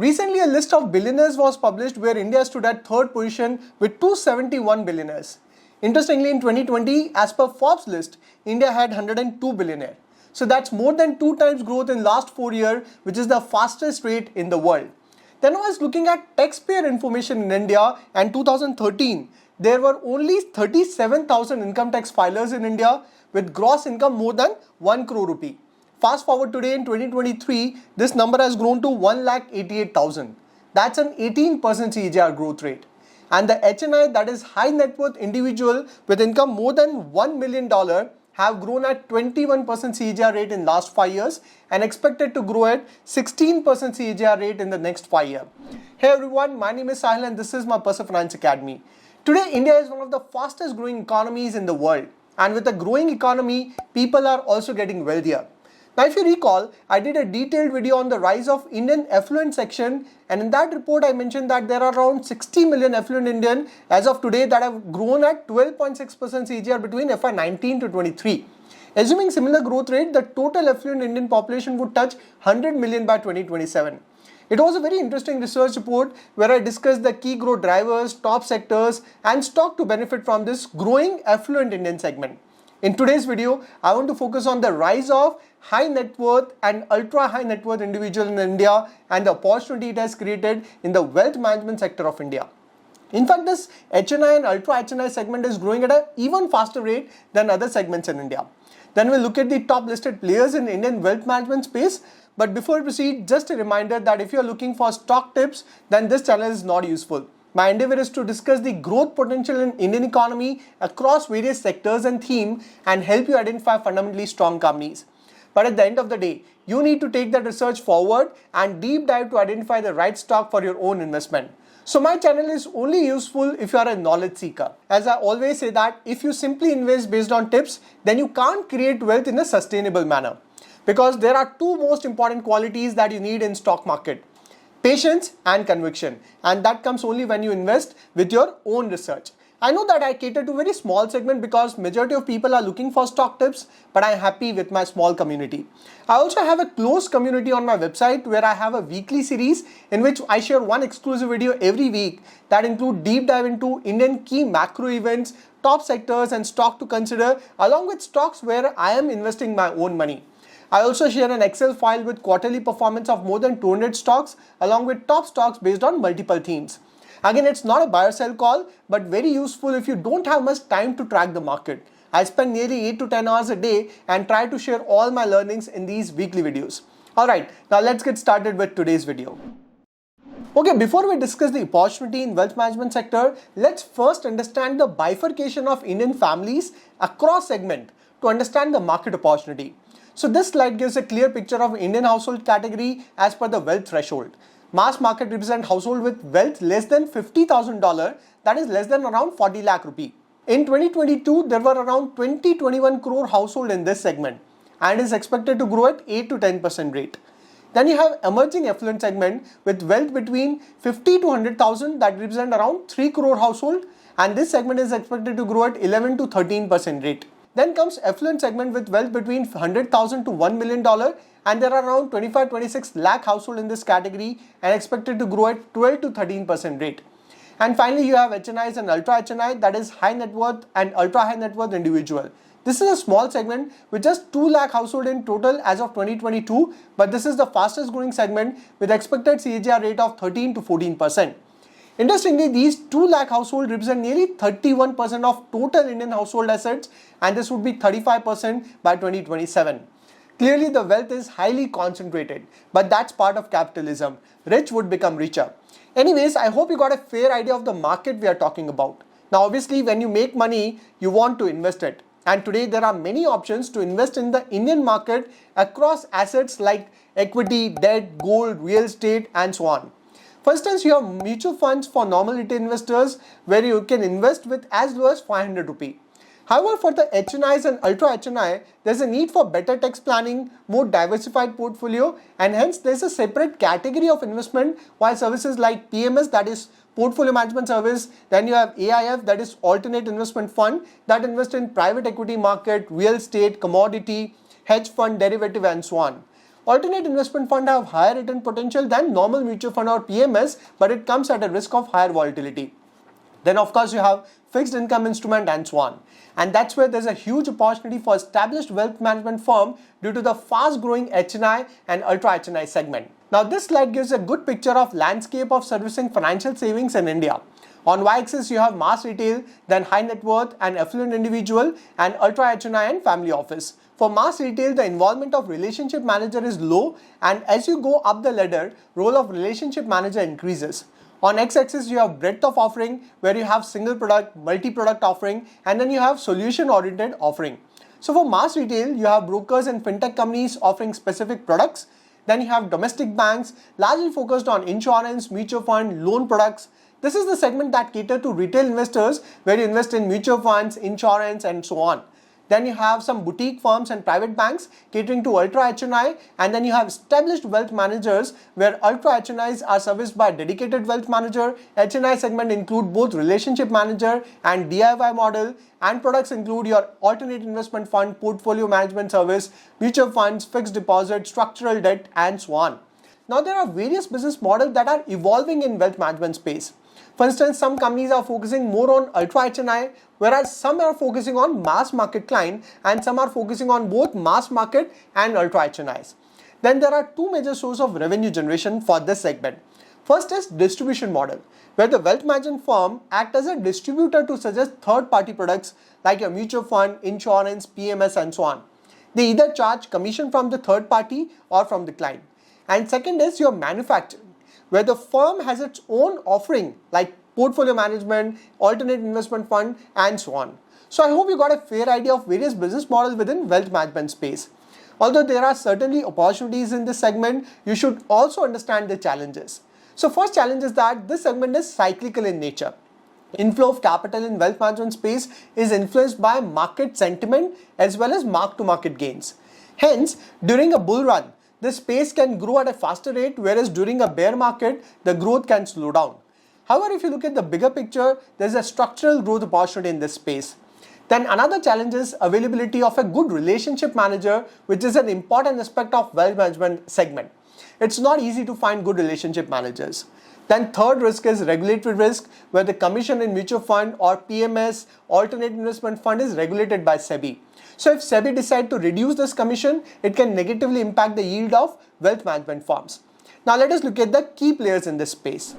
Recently, a list of billionaires was published where India stood at third position with 271 billionaires. Interestingly, in 2020, as per Forbes list, India had 102 billionaires. So that's more than 2 times growth in last 4 years, which is the fastest rate in the world. Then I was looking at taxpayer information in India, and 2013, there were only 37,000 income tax filers in India with gross income more than 1 crore rupee. Fast forward today in 2023, this number has grown to 1,88,000. That's an 18% CAGR growth rate. And the HNI, that is high net worth individual with income more than $1 million, have grown at 21% CAGR rate in last 5 years and expected to grow at 16% CAGR rate in the next 5 years. Hey everyone, my name is Sahil and this is my Personal Finance Academy. Today, India is one of the fastest growing economies in the world. And with a growing economy, people are also getting wealthier. Now, if you recall, I did a detailed video on the rise of Indian affluent section, and in that report I mentioned that there are around 60 million affluent Indian as of today that have grown at 12.6% CAGR between FY19 to 23. Assuming similar growth rate, the total affluent Indian population would touch 100 million by 2027. It was a very interesting research report where I discussed the key growth drivers, top sectors, and stock to benefit from this growing affluent Indian segment. In today's video, I want to focus on the rise of high net worth and ultra high net worth individuals in India and the opportunity it has created in the wealth management sector of India. In fact, this HNI and ultra HNI segment is growing at an even faster rate than other segments in India. Then we'll look at the top listed players in Indian wealth management space. But before we proceed, just a reminder that if you're looking for stock tips, then this channel is not useful. My endeavor is to discuss the growth potential in Indian economy across various sectors and themes and help you identify fundamentally strong companies. But at the end of the day, you need to take that research forward and deep dive to identify the right stock for your own investment. So my channel is only useful if you are a knowledge seeker. As I always say that if you simply invest based on tips, then you can't create wealth in a sustainable manner. Because there are two most important qualities that you need in stock market: patience and conviction, and that comes only when you invest with your own research. I know that I cater to a very small segment because majority of people are looking for stock tips, but I am happy with my small community. I also have a close community on my website where I have a weekly series in which I share one exclusive video every week that include deep dive into Indian key macro events, top sectors and stock to consider, along with stocks where I am investing my own money. I also share an Excel file with quarterly performance of more than 200 stocks along with top stocks based on multiple themes. Again, it's not a buy or sell call, but very useful if you don't have much time to track the market. I spend nearly 8 to 10 hours a day and try to share all my learnings in these weekly videos. Alright, now let's get started with today's video. Okay, before we discuss the opportunity in wealth management sector, let's first understand the bifurcation of Indian families across segment to understand the market opportunity. So this slide gives a clear picture of Indian household category as per the wealth threshold. Mass market represent household with wealth less than $50,000, that is less than around 40 lakh rupee. In 2022, there were around 21 crore household in this segment and is expected to grow at 8 to 10% rate. Then you have emerging affluent segment with wealth between 50 to 100,000 that represent around 3 crore household, and this segment is expected to grow at 11 to 13% rate. Then comes affluent segment with wealth between 100,000 to $1 million, and there are around 25-26 lakh household in this category and expected to grow at 12 to 13% rate. And finally, you have HNIs and ultra HNI, that is high net worth and ultra high net worth individual. This is a small segment with just 2 lakh household in total as of 2022, but this is the fastest growing segment with expected CAGR rate of 13 to 14%. Interestingly, these 2 lakh households represent nearly 31% of total Indian household assets, and this would be 35% by 2027. Clearly, the wealth is highly concentrated, but that's part of capitalism. Rich would become richer. Anyways, I hope you got a fair idea of the market we are talking about. Now, obviously, when you make money, you want to invest it. And today, there are many options to invest in the Indian market across assets like equity, debt, gold, real estate, and so on. For instance, you have mutual funds for normal retail investors where you can invest with as low as 500 rupee. However, for the HNIs and ultra HNI, there's a need for better tax planning, more diversified portfolio, and hence there's a separate category of investment while services like PMS, that is portfolio management service, then you have AIF, that is alternate investment fund that invest in private equity market, real estate, commodity, hedge fund, derivative, and so on. Alternate investment fund have higher return potential than normal mutual fund or PMS, but it comes at a risk of higher volatility. Then of course you have fixed income instrument and so on. And that's where there's a huge opportunity for established wealth management firm due to the fast growing HNI and ultra HNI segment. Now this slide gives a good picture of landscape of servicing financial savings in India. On y-axis you have mass retail, then high net worth and affluent individual, and ultra HNI and family office. For mass retail, the involvement of relationship manager is low, and as you go up the ladder, role of relationship manager increases. On x-axis you have breadth of offering, where you have single product, multi-product offering, and then you have solution-oriented offering. So for mass retail, you have brokers and fintech companies offering specific products. Then you have domestic banks, largely focused on insurance, mutual fund, loan products. This is the segment that cater to retail investors, where you invest in mutual funds, insurance, and so on. Then you have some boutique firms and private banks catering to ultra HNI, and then you have established wealth managers where ultra HNIs are serviced by a dedicated wealth manager. HNI segment include both relationship manager and DIY model, and products include your alternate investment fund, portfolio management service, mutual funds, fixed deposit, structural debt, and so on. Now there are various business models that are evolving in wealth management space. For instance, some companies are focusing more on ultra HNI, whereas some are focusing on mass market client, and some are focusing on both mass market and ultra HNIs. Then there are two major sources of revenue generation for this segment. First is distribution model, where the wealth management firm act as a distributor to suggest third-party products like your mutual fund, insurance, PMS, and so on. They either charge commission from the third party or from the client. And second is your manufacturing, where the firm has its own offering like portfolio management, alternate investment fund, and so on. So I hope you got a fair idea of various business models within wealth management space. Although there are certainly opportunities in this segment, you should also understand the challenges. So first challenge is that this segment is cyclical in nature. Inflow of capital in wealth management space is influenced by market sentiment as well as mark-to-market gains. Hence, during a bull run, this space can grow at a faster rate, whereas during a bear market, the growth can slow down. However, if you look at the bigger picture, there's a structural growth opportunity in this space. Then another challenge is availability of a good relationship manager, which is an important aspect of wealth management segment. It's not easy to find good relationship managers. Then third risk is regulatory risk, where the commission in mutual fund or PMS, alternate investment fund, is regulated by SEBI. So if SEBI decide to reduce this commission, it can negatively impact the yield of wealth management firms. Now let us look at the key players in this space.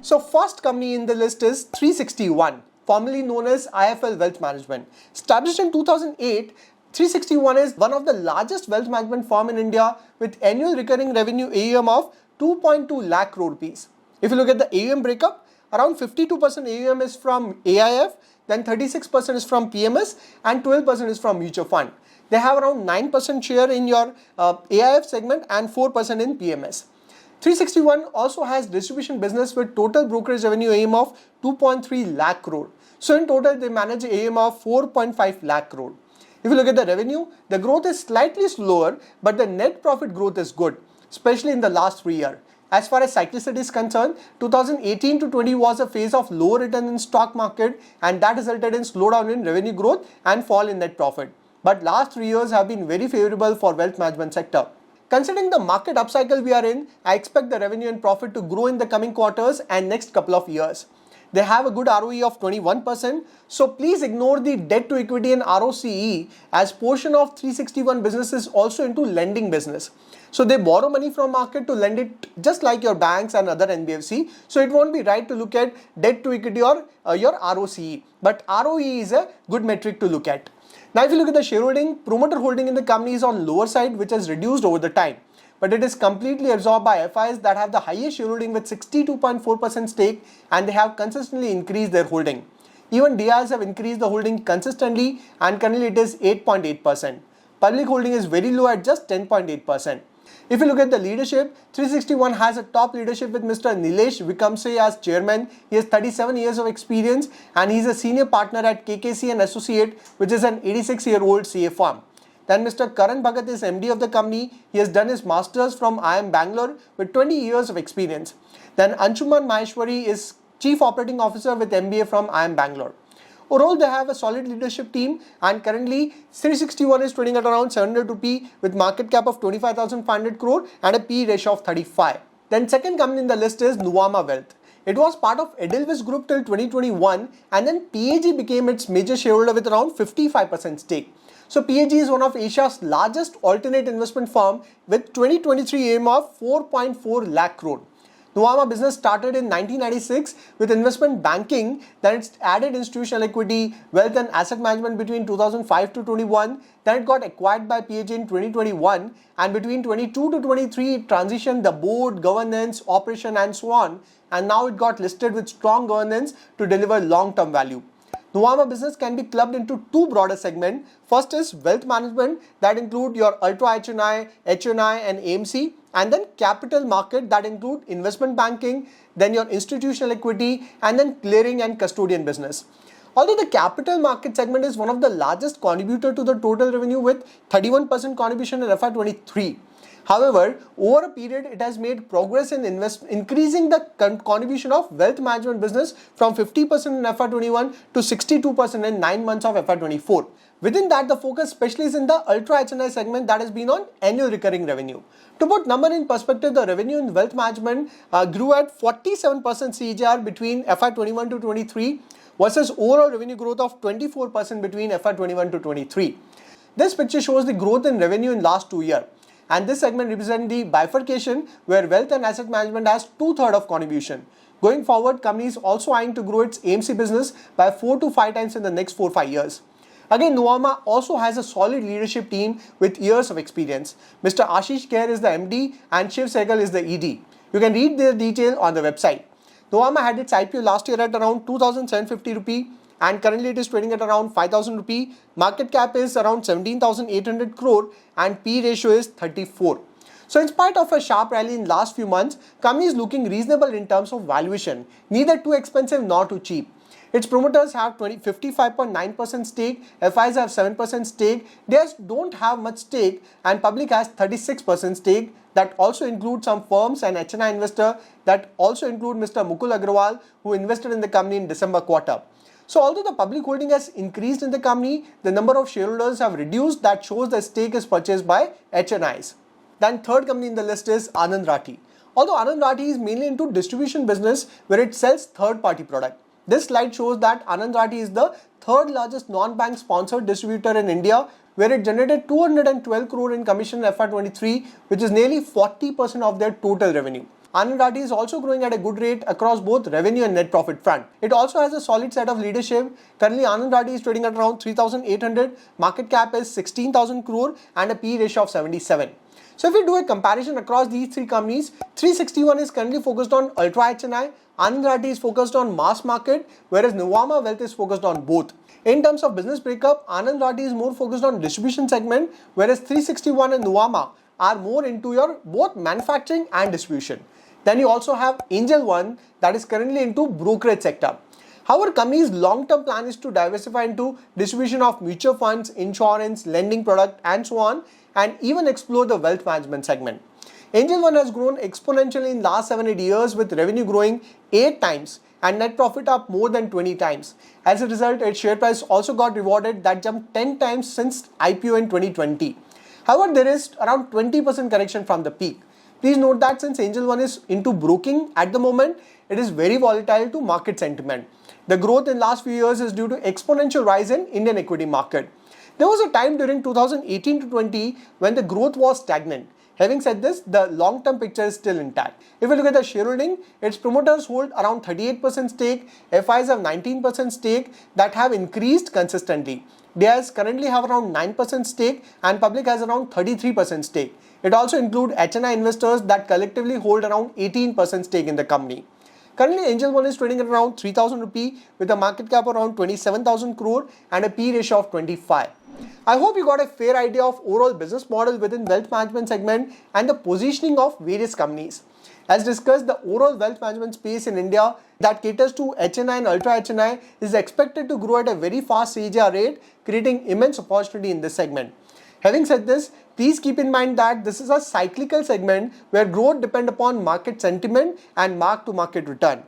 So first company in the list is 360 ONE, formerly known as IFL Wealth Management. Established in 2008, 360 ONE is one of the largest wealth management firm in India with annual recurring revenue AUM of 2.2 lakh crore rupees. If you look at the AUM breakup, around 52% AUM is from AIF, then 36% is from PMS, and 12% is from mutual fund. They have around 9% share in your AIF segment and 4% in PMS. 360 ONE also has distribution business with total brokerage revenue AUM of 2.3 lakh crore. So in total, they manage AUM of 4.5 lakh crore. If you look at the revenue, the growth is slightly slower, but the net profit growth is good, especially in the last 3 years. As far as cyclicity is concerned, 2018 to 20 was a phase of low return in stock market, and that resulted in slowdown in revenue growth and fall in net profit. But last 3 years have been very favorable for wealth management sector. Considering the market upcycle we are in, I expect the revenue and profit to grow in the coming quarters and next couple of years. They have a good ROE of 21%, so please ignore the debt to equity and ROCE, as portion of 360 ONE business is also into lending business. So they borrow money from market to lend it just like your banks and other NBFC. So it won't be right to look at debt to equity or your ROCE, but ROE is a good metric to look at. Now if you look at the shareholding, promoter holding in the company is on lower side, which has reduced over the time. But it is completely absorbed by FIs that have the highest shareholding with 62.4% stake, and they have consistently increased their holding. Even DIs have increased the holding consistently, and currently it is 8.8%. Public holding is very low at just 10.8%. If you look at the leadership, 360 ONE has a top leadership with Mr. Nilesh Vikamse as chairman. He has 37 years of experience, and he is a senior partner at KKC and Associate, which is an 86-year-old CA firm. Then Mr. Karan Bhagat is MD of the company. He has done his masters from IIM Bangalore with 20 years of experience. Then Anshuman Maheshwari is Chief Operating Officer with MBA from IIM Bangalore. Overall, they have a solid leadership team, and currently 361 is trading at around 700 rupee with market cap of 25,500 crore and a P ratio of 35. Then second company in the list is Nuvama Wealth. It was part of Edelweiss Group till 2021, and then PAG became its major shareholder with around 55% stake. So PAG is one of Asia's largest alternate investment firm with 2023 AUM of 4.4 lakh crore. Nuvama business started in 1996 with investment banking, then it added institutional equity, wealth and asset management between 2005 to 21, then it got acquired by PAG in 2021, and between 22 to 23 it transitioned the board, governance, operation and so on, and now it got listed with strong governance to deliver long-term value. Nuvama business can be clubbed into two broader segments. First is wealth management, that include your ultra HNI, HNI and AMC, and then capital market that include investment banking, then your institutional equity, and then clearing and custodian business. Although the capital market segment is one of the largest contributor to the total revenue with 31% contribution in FY23. However, over a period, it has made progress in increasing the contribution of wealth management business from 50% in FY21 to 62% in 9 months of FY24. Within that, the focus especially is in the ultra HNI segment that has been on annual recurring revenue. To put number in perspective, the revenue in wealth management grew at 47% CAGR between FY21 to 23 versus overall revenue growth of 24% between FY21 to 23. This picture shows the growth in revenue in last 2 years. And this segment represents the bifurcation where wealth and asset management has 2/3 of contribution. Going forward, company is also eyeing to grow its AMC business by 4 to 5 times in the next 4-5 years. Again, Nuvama also has a solid leadership team with years of experience. Mr. Ashish Kher is the MD and Shiv Sehgal is the ED. You can read their detail on the website. Nuvama had its IPO last year at around 2,750 rupee. And currently it is trading at around 5,000 rupee. Market cap is around 17,800 crore and P ratio is 34. So in spite of a sharp rally in last few months, company is looking reasonable in terms of valuation, neither too expensive nor too cheap. Its promoters have 55.9% stake, FIs have 7% stake, they don't have much stake, and public has 36% stake. That also includes some firms and HNI investor that also include Mr. Mukul Agrawal, who invested in the company in December quarter. So although the public holding has increased in the company, the number of shareholders have reduced. That shows the stake is purchased by HNIs. Then third company in the list is Anand Rathi. Although Anand Rathi is mainly into distribution business where it sells third-party product. This slide shows that Anand Rathi is the third largest non-bank sponsored distributor in India, where it generated 212 crore in commission in FY23, which is nearly 40% of their total revenue. Anand Rathi is also growing at a good rate across both revenue and net profit front. It also has a solid set of leadership. Currently, Anand Rathi is trading at around 3,800, market cap is 16,000 crore and a P ratio of 77. So if we do a comparison across these three companies, 361 is currently focused on ultra HNI, Anand Rathi is focused on mass market, whereas Nuvama Wealth is focused on both. In terms of business breakup, Anand Rathi is more focused on distribution segment, whereas 361 and Nuvama are more into your both manufacturing and distribution. Then you also have Angel One that is currently into brokerage sector. However, company's long-term plan is to diversify into distribution of mutual funds, insurance, lending product and so on, and even explore the wealth management segment. Angel One has grown exponentially in last 7-8 years with revenue growing 8 times and net profit up more than 20 times. As a result, its share price also got rewarded that jumped 10 times since IPO in 2020. However, there is around 20% correction from the peak. Please note that since Angel One is into broking at the moment, it is very volatile to market sentiment. The growth in last few years is due to exponential rise in Indian equity market. There was a time during 2018 to 20 when the growth was stagnant. Having said this, the long-term picture is still intact. If you look at the shareholding, its promoters hold around 38% stake, FIs have 19% stake that have increased consistently. DIs currently have around 9% stake and public has around 33% stake. It also includes HNI investors that collectively hold around 18% stake in the company. Currently, Angel One is trading at around 3,000 rupee with a market cap around 27,000 crore and a P ratio of 25. I hope you got a fair idea of overall business model within wealth management segment and the positioning of various companies. As discussed, the overall wealth management space in India that caters to HNI and ultra HNI is expected to grow at a very fast CAGR rate, creating immense opportunity in this segment. Having said this, please keep in mind that this is a cyclical segment where growth depends upon market sentiment and mark-to-market return.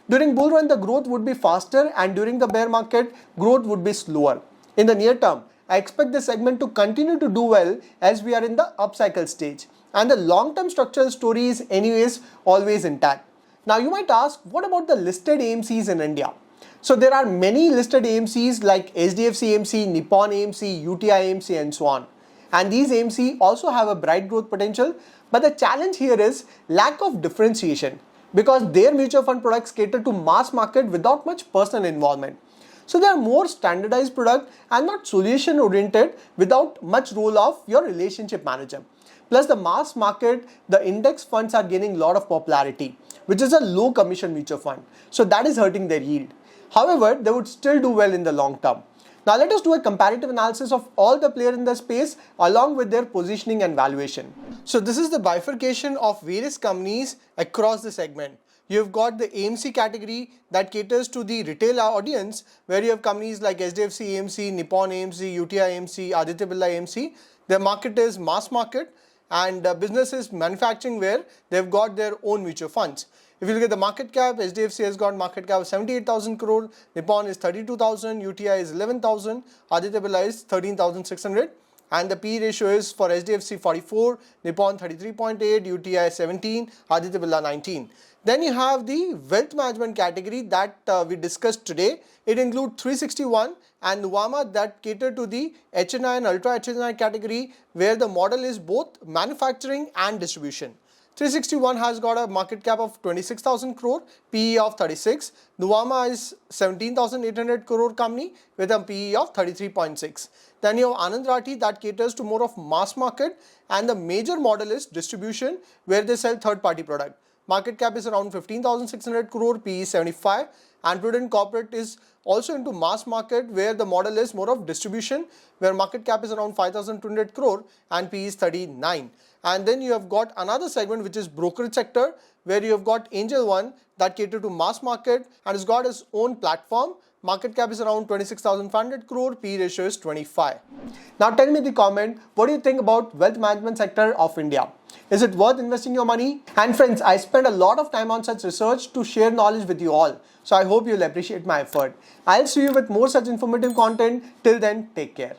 During bull run, the growth would be faster, and during the bear market, growth would be slower. In the near term, I expect this segment to continue to do well as we are in the upcycle stage, and the long-term structural story is anyways always intact. Now you might ask, what about the listed AMCs in India? So there are many listed AMCs like SDFC AMC, Nippon AMC, UTI AMC and so on. And these AMC also have a bright growth potential, but the challenge here is lack of differentiation because their mutual fund products cater to mass market without much personal involvement. So they are more standardized product and not solution oriented without much role of your relationship manager. Plus the mass market, the index funds are gaining a lot of popularity, which is a low commission mutual fund. So that is hurting their yield. However, they would still do well in the long term. Now let us do a comparative analysis of all the players in the space along with their positioning and valuation. So this is the bifurcation of various companies across the segment. You've got the AMC category that caters to the retail audience, where you have companies like SDFC AMC, Nippon AMC, UTI AMC, Aditya Birla AMC. Their market is mass market, and business is manufacturing, where they've got their own mutual funds. If you look at the market cap, SDFC has got market cap of 78,000 crore, Nippon is 32,000, UTI is 11,000, Aditya Birla is 13,600, and the P ratio is for SDFC 44, Nippon 33.8, UTI 17, Aditya Birla 19. Then you have the wealth management category that we discussed today. It includes 361 and Nuvama that cater to the HNI and ultra HNI category, where the model is both manufacturing and distribution. 361 has got a market cap of 26,000 crore, PE of 36. Nuvama is 17,800 crore company with a PE of 33.6. Then you have Anand Rathi that caters to more of mass market, and the major model is distribution, where they sell third-party product. Market cap is around 15,600 crore, PE 75. And Prudent Corporate is also into mass market, where the model is more of distribution, where market cap is around 5,200 crore and PE is 39. And then you have got another segment which is brokerage sector, where you have got Angel One that cater to mass market and has got its own platform. Market cap is around 26,500 crore, P ratio is 25. Now tell me in the comment, what do you think about wealth management sector of India? Is it worth investing your money? And friends, I spend a lot of time on such research to share knowledge with you all. So I hope you'll appreciate my effort. I'll see you with more such informative content. Till then, take care.